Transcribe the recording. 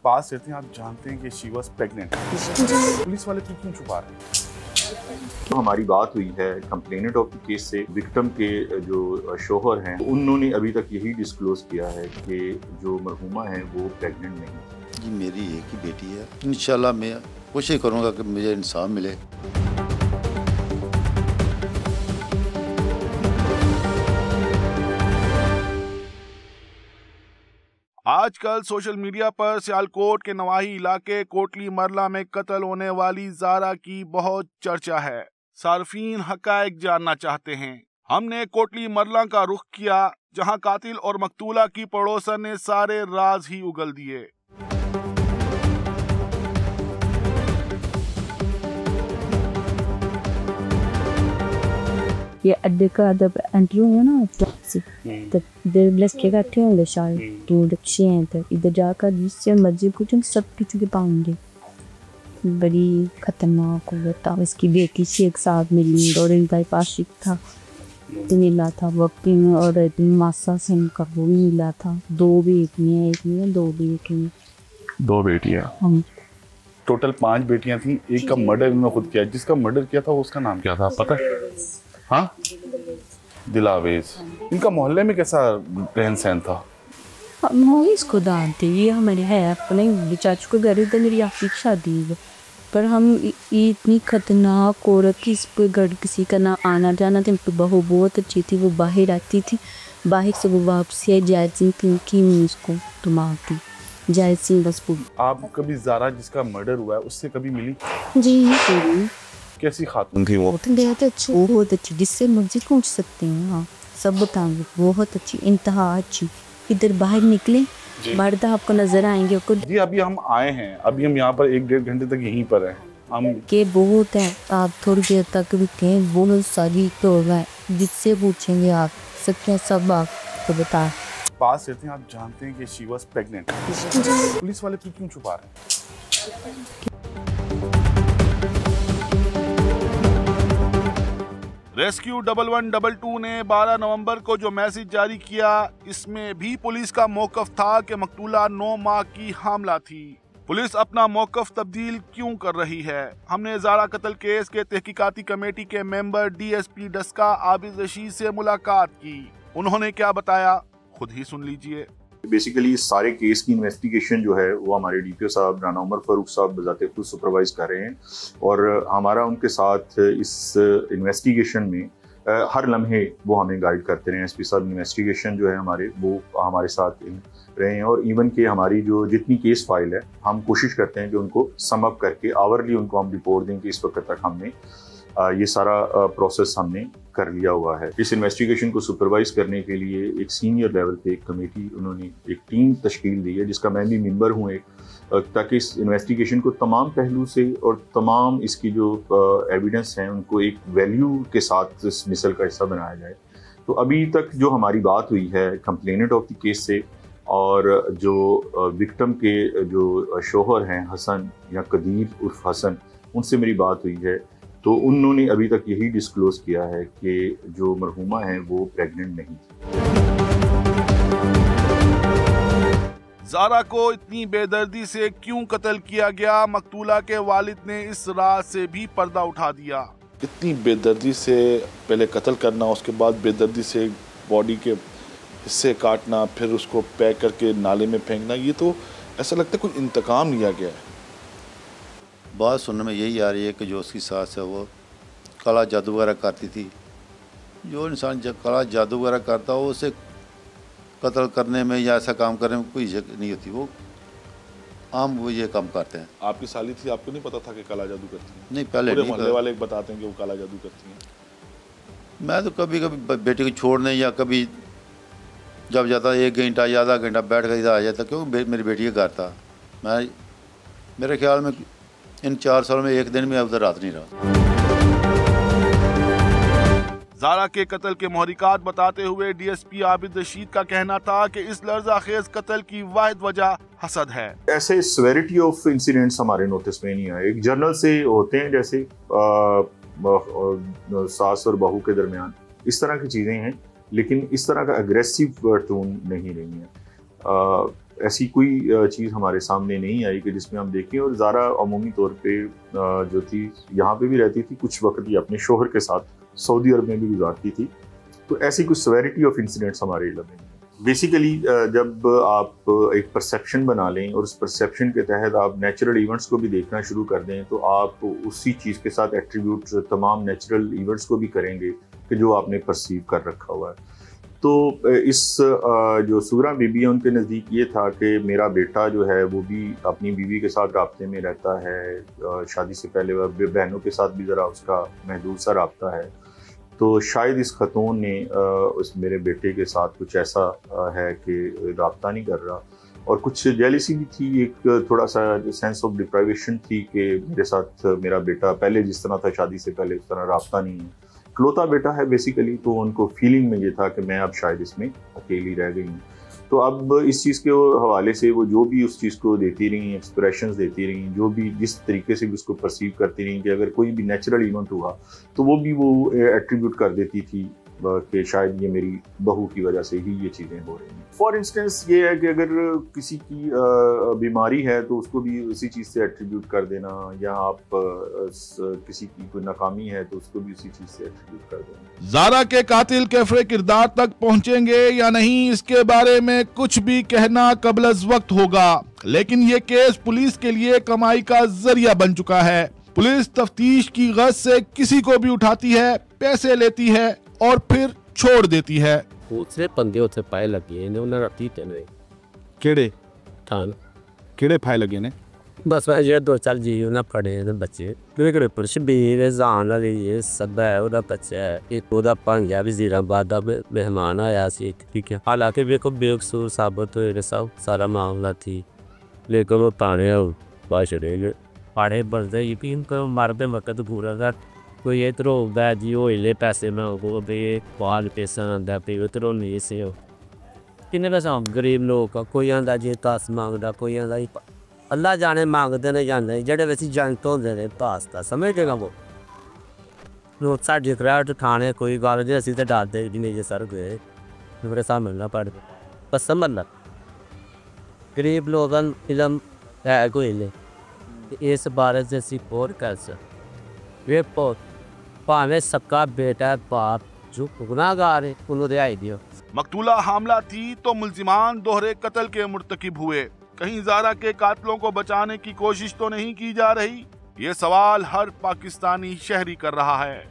पास रहते हैं, आप जानते हैं कि शी वाज प्रेग्नेंट। पुलिस वाले क्यों छुपा रहे हैं? तो हमारी बात हुई है कंप्लेनेंट ऑफ द केस से विक्टिम के जो शोहर हैं, उन्होंने अभी तक यही डिस्क्लोज किया है कि जो मरहुमा है वो प्रेग्नेंट नहीं। जी मेरी एक ही बेटी है, इंशाल्लाह मैं कोशिश करूँगा कि मुझे इंसाफ मिले। आजकल सोशल मीडिया पर सियालकोट के नवाही इलाके कोटली मरला में कत्ल होने वाली ज़ारा की बहुत चर्चा है। सार्फीन हकायक जानना चाहते हैं। हमने कोटली मरला का रुख किया, जहां कातिल और मकतूला की पड़ोसन ने सारे राज ही उगल दिए। ये अड्डे का जब एंट्री हुआ ना से तब इधर लड़के बैठे होंगे शायद, तो रिक्शे हैं, तो इधर जाकर जिससे मर्जी पूछें सब कुछ के पाएंगे। बड़ी खतरनाक हुआ था। इसकी बेटी से एक साथ मिली और इनका पाशिक था तो मिला था वक्ती में, और मासा से इनका वो भी मिला था। दो बेटियाँ, एक में दो बेटियाँ, दो बेटियाँ। टोटल 5 बेटियां थी। एक का मर्डर इन्होंने खुद किया। जिसका मर्डर किया था उसका नाम क्या था पता है? हाँ, दिलावेज। इनका मोहल्ले में कैसा रहन सहन था? हम इसको जानते, ये हमारे है अपने चाचू के घर, इधर मेरी आपकी शादी है, पर हम इतनी खतरनाक औरत की इस पर घर किसी का ना आना जाना था। इनकी बहू बहुत अच्छी थी, वो बाहर आती थी, बाहर से वो वापसी है जायद की उसको दिमाग थी जायद सिंह बस। आप कभी ज़ारा जिसका मर्डर हुआ है उससे कभी मिली? जी कैसी खातून थी वो? बहुत अच्छी, जिससे मर्जी पूछ सकते हैं। हाँ सब बताएंगे, बहुत अच्छी, इंतहा अच्छी। इधर बाहर निकले मर्दा आपको नजर आएंगे आपको। जी अभी हम आए हैं, अभी हम यहाँ पर 1-1.5 घंटे तक यहीं पर हैं हम। के बहुत है, आप थोड़ी देर तक भी कहें वो सारी तो होगा, जिससे पूछेंगे आप सत्य सब आपको बता। पास रहते हैं, आप जानते हैं कि शी वाज प्रेग्नेंट। पुलिस वाले क्यों छुपा रहे हैं? रेस्क्यू 1122 ने 12 नवंबर को जो मैसेज जारी किया, इसमें भी पुलिस का मौकफ था कि मकतूला 9 माह की हामला थी। पुलिस अपना मौकफ तब्दील क्यों कर रही है? हमने ज़ारा कत्ल केस के तहकीकाती कमेटी के मेंबर डीएसपी डस्का आबिद रशीद से मुलाकात की। उन्होंने क्या बताया, खुद ही सुन लीजिए। बेसिकली इस सारे केस की इन्वेस्टिगेशन जो है वो हमारे डीपीओ साहब राना उमर फारूक साहब बजाते खुद सुपरवाइज कर रहे हैं, और हमारा उनके साथ इस इन्वेस्टिगेशन में हर लम्हे वो हमें गाइड करते रहे हैं। एसपी साहब इन्वेस्टिगेशन जो है हमारे, वो हमारे साथ रहे हैं, और इवन के हमारी जो जितनी केस फाइल है हम कोशिश करते हैं कि उनको सम अप करके आवरली उनको हम रिपोर्ट दें कि इस वक्त तक हमने ये सारा प्रोसेस हमने कर लिया हुआ है। इस इन्वेस्टिगेशन को सुपरवाइज करने के लिए एक सीनियर लेवल पे एक कमेटी, उन्होंने एक टीम तश्कील दी है जिसका मैं भी मेंबर हूँ एक, ताकि इस इन्वेस्टिगेशन को तमाम पहलू से और तमाम इसकी जो एविडेंस हैं उनको एक वैल्यू के साथ इस मिसल का हिस्सा बनाया जाए। तो अभी तक जो हमारी बात हुई है कंप्लेनेंट ऑफ द केस से, और जो विक्टिम के जो शोहर हैं हसन या कदीर उर्फ हसन, उनसे मेरी बात हुई है, तो उन्होंने अभी तक यही डिस्क्लोज किया है कि जो मरहुमा है वो प्रेग्नेंट नहीं थी। ज़ारा को इतनी बेदर्दी से क्यों कत्ल किया गया? मकतूला के वालिद ने इस राज से भी पर्दा उठा दिया। इतनी बेदर्दी से पहले कत्ल करना, उसके बाद बेदर्दी से बॉडी के हिस्से काटना, फिर उसको पैक करके नाले में फेंकना, ये तो ऐसा लगता है कोई इंतकाम लिया गया है। बात सुनने में यही आ रही है कि जो उसकी सास है वो काला जादू वगैरह करती थी। जो इंसान जब काला जादू वगैरह करता हो उसे कत्ल करने में या ऐसा काम करने में कोई इज्जत नहीं होती, वो आम वो ये काम करते हैं। आपकी साली थी, आपको नहीं पता था कि काला जादू करती है? नहीं, पहले नहीं, मोहल्ले वाले बताते हैं कि वो काला जादू करती हैं। मैं तो कभी कभी बेटे को छोड़ने या कभी जब जाता 1 घंटा या आधा घंटा बैठ कर इधर आ जाता, क्योंकि मेरी बेटी का घर था। मैं मेरे ख्याल में इन 4 सालों में एक दिन में उधर रात नहीं रहा। ज़ारा के कत्ल के मुहरिकात बताते हुए डीएसपी आबिद रशीद का कहना था कि इस लर्ज़ाखेज़ कत्ल की वाहिद वजह हसद है। ऐसे सेवेरिटी ऑफ इंसिडेंट्स हमारे नोटिस में नहीं आए। एक जर्नल से होते हैं जैसे सास और बहू के दरमियान, इस तरह की चीज़ें हैं, लेकिन इस तरह का अग्रेसिव टोन नहीं रही है। ऐसी कोई चीज़ हमारे सामने नहीं आई कि जिसमें हम देखें। और ज़ारा अमूमी तौर पे जो थी यहाँ पे भी रहती थी, कुछ वक्त ये अपने शोहर के साथ सऊदी अरब में भी गुजारती थी। तो ऐसी कुछ सेवेरिटी ऑफ इंसिडेंट्स हमारे इलाके में बेसिकली जब आप एक परसेप्शन बना लें और उस परसेप्शन के तहत आप नेचुरल इवेंट्स को भी देखना शुरू कर दें, तो आप उसी चीज़ के साथ एट्रीब्यूट तमाम नेचुरल इवेंट्स को भी करेंगे कि जो आपने परसीव कर रखा हुआ है। तो इस जो सूरा बीबी है उनके नज़दीक ये था कि मेरा बेटा जो है वो भी अपनी बीवी के साथ राब्ते में रहता है, शादी से पहले वह बहनों के साथ भी ज़रा उसका महदूद सा राब्ता है। तो शायद इस खतून ने उस मेरे बेटे के साथ कुछ ऐसा है कि राब्ता नहीं कर रहा, और कुछ जेलिसी भी थी, एक थोड़ा सा सेंस ऑफ डिप्राइवेशन थी कि मेरे साथ मेरा बेटा पहले जिस तरह था शादी से पहले उस तरह राब्ता नहीं है, इकलौता बेटा है बेसिकली। तो उनको फीलिंग में ये था कि मैं अब शायद इसमें अकेली रह गई हूँ। तो अब इस चीज़ के हवाले से वो जो भी उस चीज़ को देती रही, एक्सप्रेशंस देती रही, जो भी जिस तरीके से भी उसको परसीव करती रही कि अगर कोई भी नेचुरल इवेंट हुआ तो वो भी वो एट्रीब्यूट कर देती थी कि शायद ये मेरी बहू की वजह से ही ये चीज़ें हो रही हैं। फॉर इंस्टेंस ये है कि अगर किसी की बीमारी है तो उसको भी उसी चीज़ से एट्रीब्यूट कर देना, या आप किसी की कोई नाकामी है तो उसको भी उसी चीज़ से एट्रीब्यूट कर देना। ज़ारा के कातिल कैफरे किरदार तक पहुंचेंगे या नहीं, इसके बारे में कुछ भी कहना कबलज वक्त होगा, लेकिन ये केस पुलिस के लिए कमाई का जरिया बन चुका है। पुलिस तफ्तीश की गर्ज से किसी को भी उठाती है, पैसे लेती है और फिर छोड़ देती है। दूसरे बंदे उत्थे पाए लगे ने, उन्हें राती तेने केड़े थान केड़े फाए लगे ने? बस मैं जे दो चार जी उन्हें पढ़े ने बच्चे मेरे पर शबीर जान वाले ये सब है, उदा बच्चा है एक उदा पंजा वज़ीराबाद दा मेहमान आया सी, ठीक है। हालांकि देखो बेकसूर साबित हुए सब सारा मामला थी, लेकिन वो ताने बाशरे पढ़े बढ़ते यकीन करो मरते वक्त पूरा का कोई इधर होगा जी वो ले पैसे में वो भी बाल पैसा आंदा पे उधर नहीं से हो किन्ने पैसा गरीब लोग का कोई आंदा जी 10 मांगदा, कोई आंदा अल्लाह जाने मांगते ने जाने जेडे वैसी जनत होंदे ने पास्ता समझेगा वो लोग साढ़े क्राउड थाने कोई गल नहीं असी तो डरते नहीं जे सर गए मेरे सामने ना पड़ बस समझना गरीब लोगों इलम है कोई ले इस बारे से असी और कर सकते वे बहुत भावें सबका बेटा बाप जो गुनाहगार है उन्होंने रिहाई दियो। मकतूला हामला थी तो मुल्जिमान दोहरे कत्ल के मुर्तकिब हुए, कहीं ज़ारा के कातलों को बचाने की कोशिश तो नहीं की जा रही? ये सवाल हर पाकिस्तानी शहरी कर रहा है।